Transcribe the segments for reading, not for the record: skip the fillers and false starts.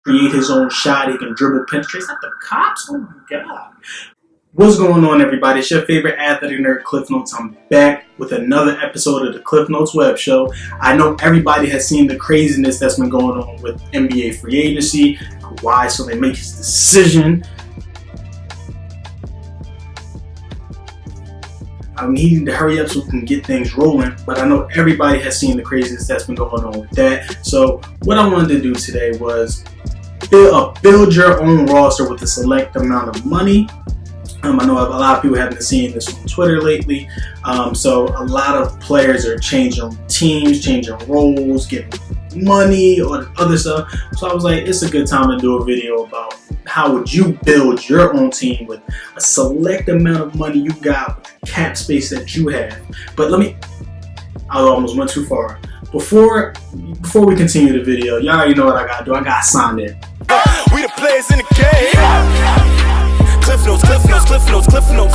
create his own shot. He can dribble, penetrate. Is that the cops? Oh my god. What's going on, everybody? It's your favorite athletic nerd, Cliff Notes. I'm back with another episode of the Cliff Notes Web Show. I know everybody has seen the craziness that's been going on with NBA free agency. Why? So they make his decision. We need to hurry up so we can get things rolling, but I know everybody has seen the craziness that's been going on with that. So what I wanted to do today was build your own roster with a select amount of money. I know a lot of people have been seeing this on Twitter lately. So a lot of players are changing teams, changing roles, getting money or other stuff. So I was like, it's a good time to do a video about how would you build your own team with a select amount of money you got, with the cap space that you have. But I almost went too far. Before we continue the video, y'all already know what I gotta do. I got signed in. We the players in the game. Cliff notes, Cliff notes, Cliff notes, Cliff notes.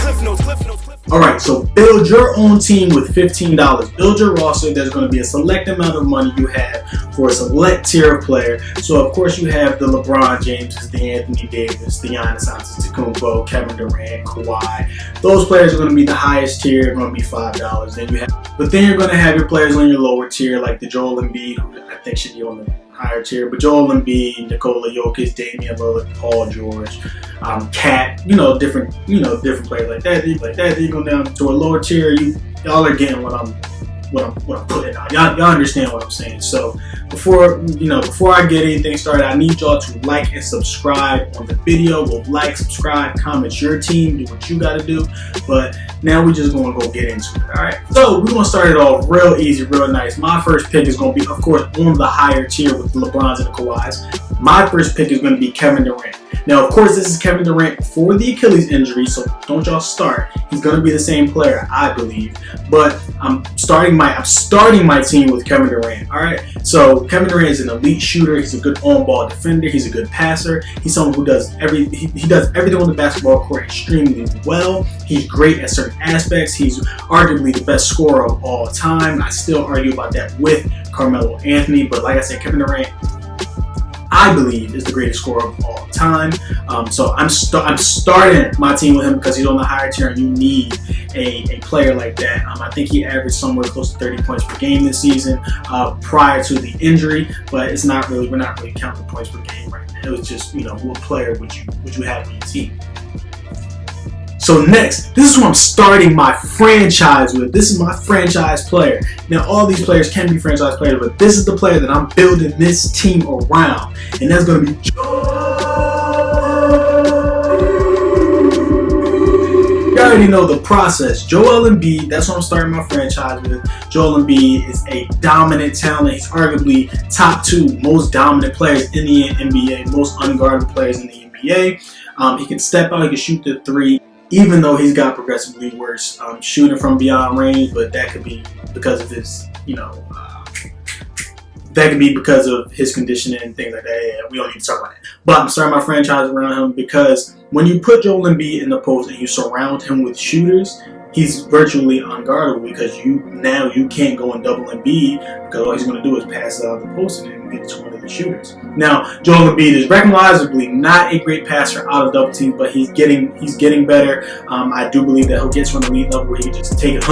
Cliff notes, Cliff notes. Alright, so build your own team with $15. Build your roster. There's going to be a select amount of money you have for a select tier of player. So, of course, you have the LeBron Jameses, the Anthony Davis, the Giannis Antetokounmpo, Kevin Durant, Kawhi. Those players are going to be the highest tier, going to be $5. Then you're going to have your players on your lower tier, like the Joel Embiid, who I think should be on the higher tier, but Joel Embiid, Nikola Jokic, Damian Lillard, Paul George, Cat, different players like that. Then you go down to a lower tier. Y'all are getting what I'm putting out. Y'all understand what I'm saying. So before I get anything started, I need y'all to like and subscribe on the video. Go like, subscribe, comment your team, do what you got to do. But now we just gonna go get into it. All right. So we're gonna start it off real easy, real nice. My first pick is gonna be, of course, on the higher tier with the LeBrons and the Kawhis. My first pick is gonna be Kevin Durant. Now, of course, this is Kevin Durant for the Achilles injury, so don't y'all start. He's gonna be the same player, I believe. But I'm starting my team with Kevin Durant. All right. So Kevin Durant is an elite shooter. He's a good on-ball defender. He's a good passer. He's someone who does he does everything on the basketball court extremely well. He's great at certain aspects. He's arguably the best scorer of all time. I still argue about that with Carmelo Anthony, but like I said, Kevin Durant, I believe, is the greatest scorer of all time. So I'm starting my team with him because he's on the higher tier, and you need a player like that. I think he averaged somewhere close to 30 points per game this season prior to the injury, but we're not really counting points per game right now. It was just, what player would you have on your team? So next, this is who I'm starting my franchise with. This is my franchise player. Now, all these players can be franchise players, but this is the player that I'm building this team around. And that's going to be Joel. You already know the process. Joel Embiid, that's what I'm starting my franchise with. Joel Embiid is a dominant talent. He's arguably top 2 most dominant players in the NBA, most unguarded players in the NBA. He can step out, he can shoot the 3. Even though he's got progressively worse shooting from beyond range, but that could be because of his, that could be because of his conditioning and things like that. Yeah, we don't need to talk about that. But I'm starting my franchise around him because when you put Joel Embiid in the post and you surround him with shooters, he's virtually unguardable because you can't go and double Embiid because all he's going to do is pass it out of the post and then get to one of the shooters. Now, Joel Embiid is recognizably not a great passer out of double teams, but he's getting better. I do believe that he'll get to an elite level where he can just take it,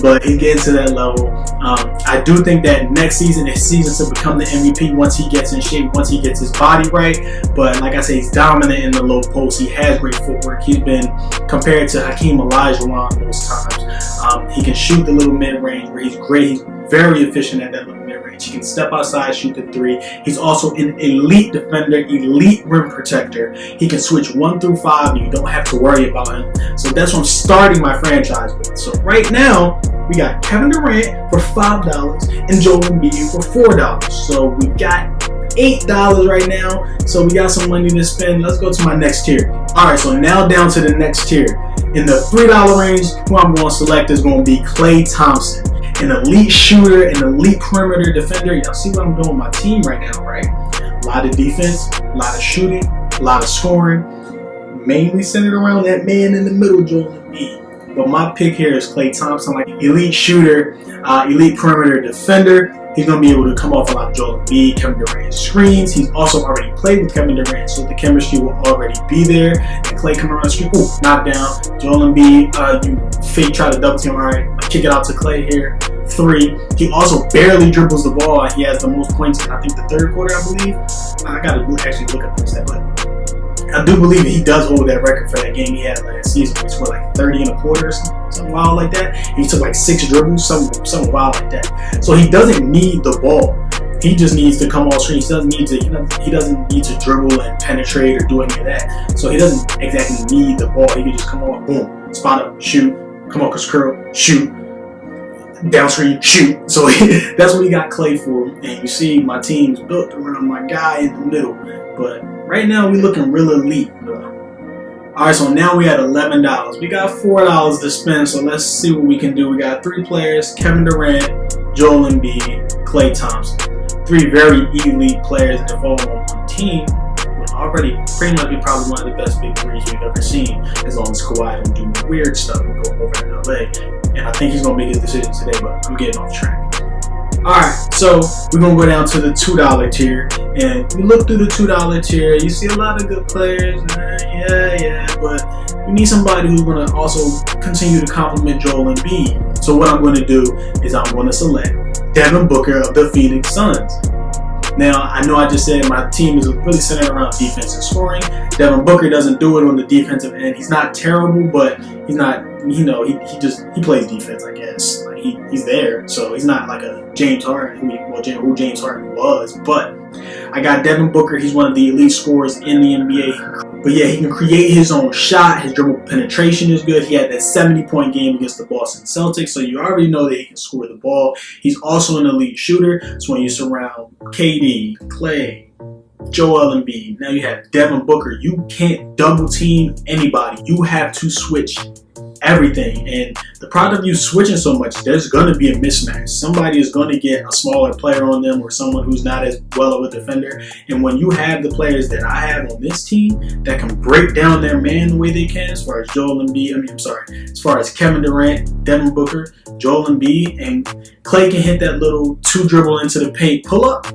but he's getting to that level. I do think that next season, his season to become the MVP once he gets in shape, once he gets his body right. But like I say, he's dominant in the low post. He has great footwork. He's been compared to Hakeem Olajuwon most times. He can shoot the little mid-range where he's great. He's very efficient at that little mid-range. He can step outside, shoot the 3. He's also an elite defender, elite rim protector. He can switch 1 through 5 and you don't have to worry about him. So that's what I'm starting my franchise with. So right now, we got Kevin Durant for $5 and Joel Embiid for $4. So we got $8 right now. So we got some money to spend. Let's go to my next tier. All right, so now down to the next tier. In the $3 range, who I'm going to select is going to be Klay Thompson. An elite shooter, an elite perimeter defender. Y'all see what I'm doing with my team right now, right? A lot of defense, a lot of shooting, a lot of scoring. Mainly centered around that man in the middle, Joel Embiid. But my pick here is Klay Thompson, like elite shooter, elite perimeter defender. he's going to be able to come off a lot of Joel Embiid, Kevin Durant screens. He's also already played with Kevin Durant, so the chemistry will already be there. And Klay coming around the screen, ooh, knock down. Joel Embiid, you fake try to double team, all right, kick it out to Klay here. 3. He also barely dribbles the ball. He has the most points in, I think, the third quarter, I believe. I got to actually look at this, but I do believe he does hold that record for that game he had last season. He scored like 30 and a quarter, something wild like that. He took like 6 dribbles, something wild like that. So he doesn't need the ball. He just needs to come off screen. He doesn't need to dribble and penetrate or do any of that. So he doesn't exactly need the ball. He can just come on, boom, spot up, shoot, come on, curl, shoot, down screen, shoot. So that's what he got Klay for. And you see my team's built around my guy in the middle. But right now we're looking real elite. Alright, so now we at $11. We got $4 to spend, so let's see what we can do. We got 3 players, Kevin Durant, Joel Embiid, Klay Thompson. 3 very elite players that fall on one team. Will already pretty much be probably one of the best big threes we've ever seen, as long as Kawhi don't do weird stuff and go over to LA. And I think he's going to make his decision today, but I'm getting off track. Alright, so we're going to go down to the $2 tier. And you look through the $2 tier, you see a lot of good players. But you need somebody who's going to also continue to complement Joel Embiid. So what I'm going to do is I'm going to select Devin Booker of the Phoenix Suns. Now, I know I just said my team is really centered around defense and scoring. Devin Booker doesn't do it on the defensive end. He's not terrible, but he's not, he plays defense, I guess. Like he's there, so he's not like a James Harden, who James Harden was. But I got Devin Booker. He's one of the elite scorers in the NBA. But yeah, he can create his own shot. His dribble penetration is good. He had that 70-point game against the Boston Celtics, so you already know that he can score the ball. He's also an elite shooter. So when you surround KD, Klay, Joel Embiid, now you have Devin Booker. You can't double team anybody. You have to switch everything. And the product of you switching so much, there's going to be a mismatch. Somebody is going to get a smaller player on them or someone who's not as well of a defender. And when you have the players that I have on this team that can break down their man the way they can, as far as Joel Embiid, as far as Kevin Durant, Devin Booker, Joel Embiid, and Klay can hit that little 2 dribble into the paint pull up.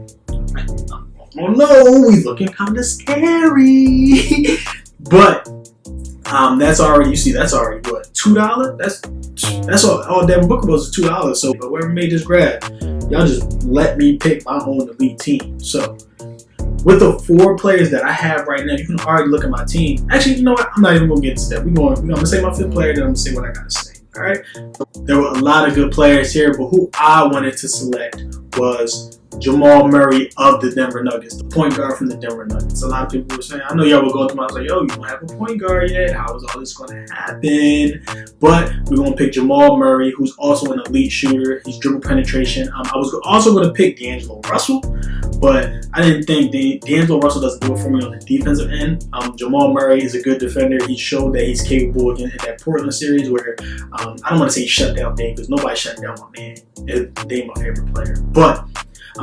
Oh no, we looking kind of scary. But that's already, you see, that's already what, $2? That's all Devin Booker was $2. So whoever made this grab, y'all just let me pick my own elite team. So with the 4 players that I have right now, you can already look at my team. Actually, you know what? I'm not even gonna get into that. I'm gonna say my 5th player, then I'm gonna say what I gotta say. All right. There were a lot of good players here, but who I wanted to select was Jamal Murray of the Denver Nuggets, the point guard from the Denver Nuggets. A lot of people were saying, I know y'all were going through my, I was like, yo, you don't have a point guard yet. How is all this going to happen? But we're going to pick Jamal Murray, who's also an elite shooter. He's dribble penetration. I was also going to pick D'Angelo Russell, but I didn't think D'Angelo Russell doesn't do it for me on the defensive end. Jamal Murray is a good defender. He showed that he's capable again in that Portland series where I don't want to say he shut down Dame because nobody shut down my man. Dame my favorite player. But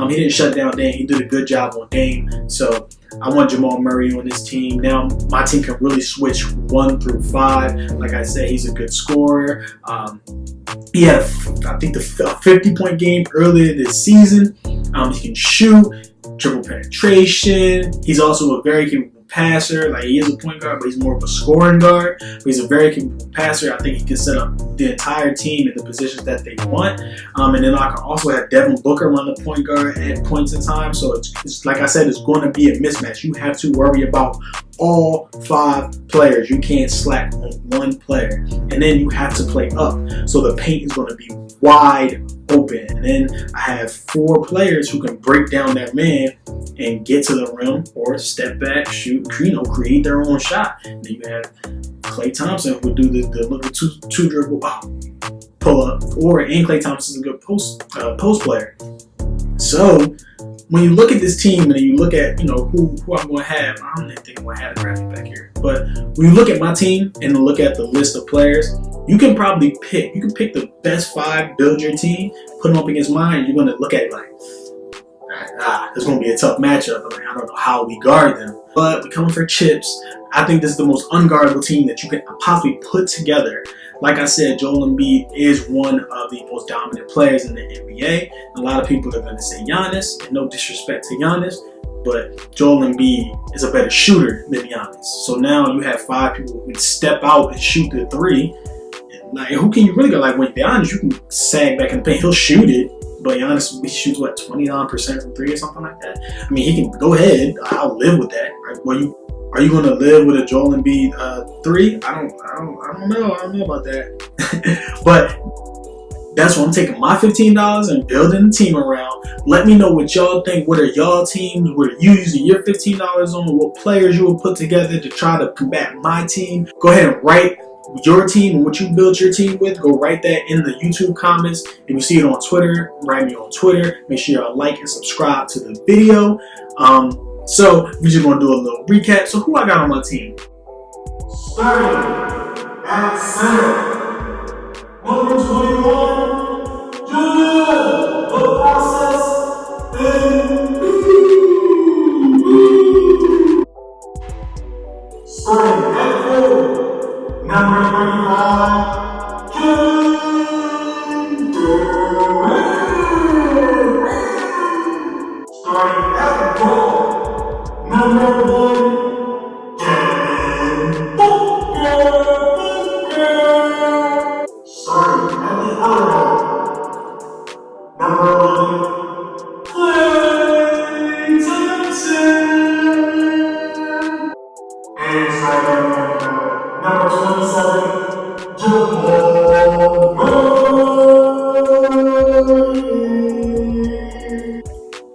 he didn't shut down Dame. He did a good job on Dame. So I want Jamal Murray on this team. Now my team can really switch 1 through 5. Like I said, he's a good scorer. He had, I think, a 50-point game earlier this season. He can shoot, dribble penetration. He's also a very capable passer. Like, he is a point guard, but he's more of a scoring guard. But he's a very capable passer. I think he can set up the entire team in the positions that they want. And then I can also have Devin Booker run the point guard at points in time. So it's like I said, it's going to be a mismatch. You have to worry about all 5 players. You can't slack on one player. And then you have to play up. So the paint is going to be wide open. And then I have 4 players who can break down that man and get to the rim or step back, shoot, create their own shot. And then you have Klay Thompson who would do the little two dribble pull up, and Klay Thompson's a good post player. So when you look at this team and you look at who I'm going to have, I don't even think I'm going to have the graphic back here. But when you look at my team and look at the list of players, you can probably pick the best 5, build your team, put them up against mine. You're going to look at it like, it's going to be a tough matchup. I don't know how we guard them, but we're coming for chips. I think this is the most unguardable team that you can possibly put together. Like I said, Joel Embiid is one of the most dominant players in the NBA. A lot of people are going to say Giannis, and no disrespect to Giannis, but Joel Embiid is a better shooter than Giannis. So now you have 5 people who can step out and shoot the 3. Like, who can you really go? Like, when Giannis, you can sag back in the paint, he'll shoot it. But Giannis, he shoots, 29% from 3 or something like that? I mean, he can go ahead. I'll live with that. Right? Are you going to live with a Joel Embiid 3? I don't know. I don't know about that. But that's what I'm taking my $15 and building a team around. Let me know what y'all think. What are y'all teams? What are you using your $15 on? What players you will put together to try to combat my team? Go ahead and write your team and what you built your team with. Go write that in the YouTube comments. If you see it on Twitter, write me on Twitter. Make sure y'all like and subscribe to the video. So we're just gonna do a little recap. So who I got on my team? Starting at center, number 21, Joel, the process, starting at forward, number 35, Kevin Durant. Starting at the goal, number 1, Devin Booker. Starting at the other goal, number 11, Klay Thompson. And starting at number 27, Jamal Murray.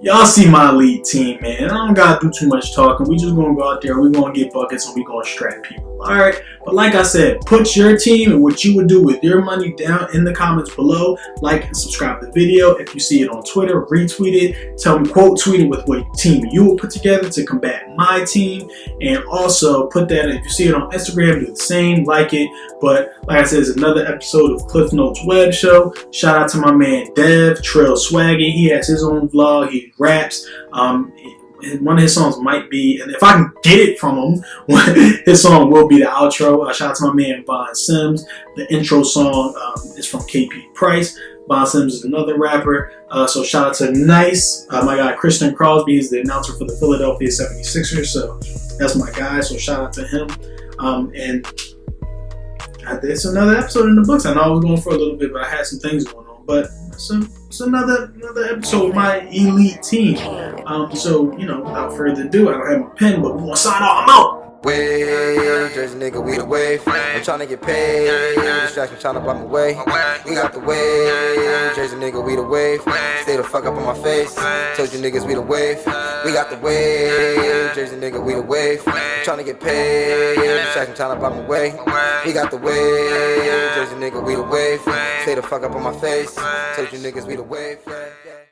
Y'all see my elite team, man. I don't gotta do too much talking. We just gonna go out there, we gonna get buckets, and we gonna strap people. Alright? But like I said, put your team and what you would do with your money down in the comments below. Like and subscribe to the video. If you see it on Twitter, retweet it. Tell me, quote tweet it with what team you will put together to combat my team. And also put that, if you see it on Instagram, do the same, like it. But like I said, it's another episode of Cliff Notes Web Show. Shout out to my man Dev, Trail Swaggy. He has his own vlog. He raps. One of his songs might be, and if I can get it from him, his song will be the outro. Shout out to my man Von Sims. The intro song is from KP Price. Von Sims is another rapper. So shout out to Nice. My guy Christian Crosby is the announcer for the Philadelphia 76ers. So that's my guy. So shout out to him. And it's another episode in the books. I know I was going for a little bit, but I had some things going on. But it's another episode of my elite team. So, without further ado, I don't have my pen, but we're gonna sign off. I'm out. Wave, Jersey nigga, we the wave. I'm tryna get paid. Distraction tryna block my way. We got the wave. Jersey nigga, we the wave. Stay the fuck up on my face. Told you niggas we the wave. We got the wave. Jersey nigga, we the wave. I'm tryna get paid. Distraction tryna block my way. We got the wave. Jersey nigga, we the wave. Stay the fuck up on my face. Told you niggas we the wave.